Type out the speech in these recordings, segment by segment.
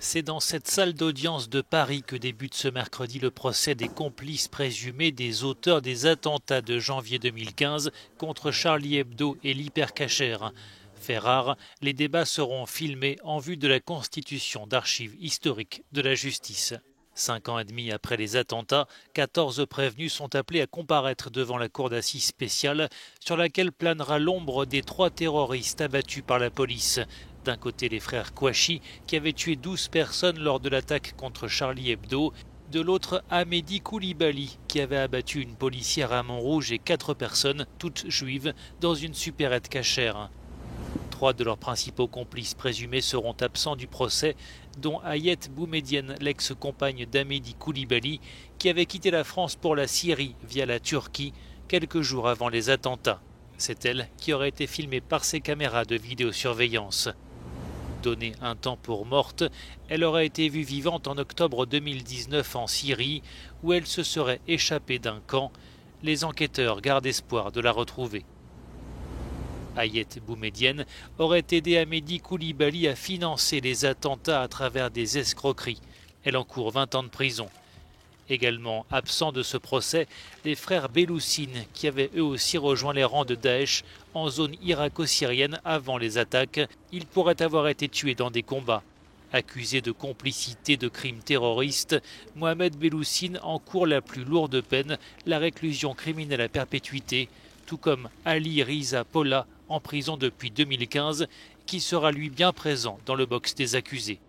C'est dans cette salle d'audience de Paris que débute ce mercredi le procès des complices présumés des auteurs des attentats de janvier 2015 contre Charlie Hebdo et l'Hypercacher. Fait rare, les débats seront filmés en vue de la constitution d'archives historiques de la justice. 5 ans et demi après les attentats, 14 prévenus sont appelés à comparaître devant la cour d'assises spéciale sur laquelle planera l'ombre des 3 terroristes abattus par la police. D'un côté, les frères Kouachi, qui avaient tué 12 personnes lors de l'attaque contre Charlie Hebdo. De l'autre, Amédi Koulibaly, qui avait abattu une policière à Montrouge et 4 personnes, toutes juives, dans une supérette cachère. 3 de leurs principaux complices présumés seront absents du procès, dont Ayet Boumedienne, l'ex-compagne d'Amédi Koulibaly, qui avait quitté la France pour la Syrie via la Turquie quelques jours avant les attentats. C'est elle qui aurait été filmée par ses caméras de vidéosurveillance. Donnée un temps pour morte, elle aurait été vue vivante en octobre 2019 en Syrie, où elle se serait échappée d'un camp. Les enquêteurs gardent espoir de la retrouver. Ayet Boumedienne aurait aidé Amédi Koulibaly à financer les attentats à travers des escroqueries. Elle encourt 20 ans de prison. Également absents de ce procès, les frères Belloucine, qui avaient eux aussi rejoint les rangs de Daesh en zone irako-syrienne avant les attaques. Ils pourraient avoir été tués dans des combats. Accusé de complicité de crimes terroristes, Mohamed Belloucine encourt la plus lourde peine, la réclusion criminelle à perpétuité, tout comme Ali Riza Pola, en prison depuis 2015, qui sera lui bien présent dans le box des accusés.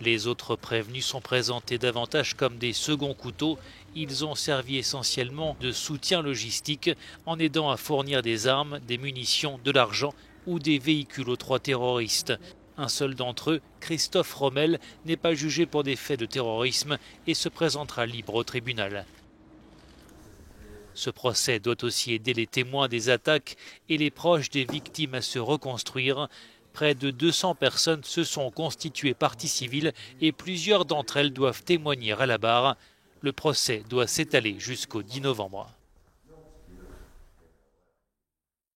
Les autres prévenus sont présentés davantage comme des seconds couteaux. Ils ont servi essentiellement de soutien logistique en aidant à fournir des armes, des munitions, de l'argent ou des véhicules aux 3 terroristes. Un seul d'entre eux, Christophe Rommel, n'est pas jugé pour des faits de terrorisme et se présentera libre au tribunal. Ce procès doit aussi aider les témoins des attaques et les proches des victimes à se reconstruire. Près de 200 personnes se sont constituées partie civile et plusieurs d'entre elles doivent témoigner à la barre. Le procès doit s'étaler jusqu'au 10 novembre.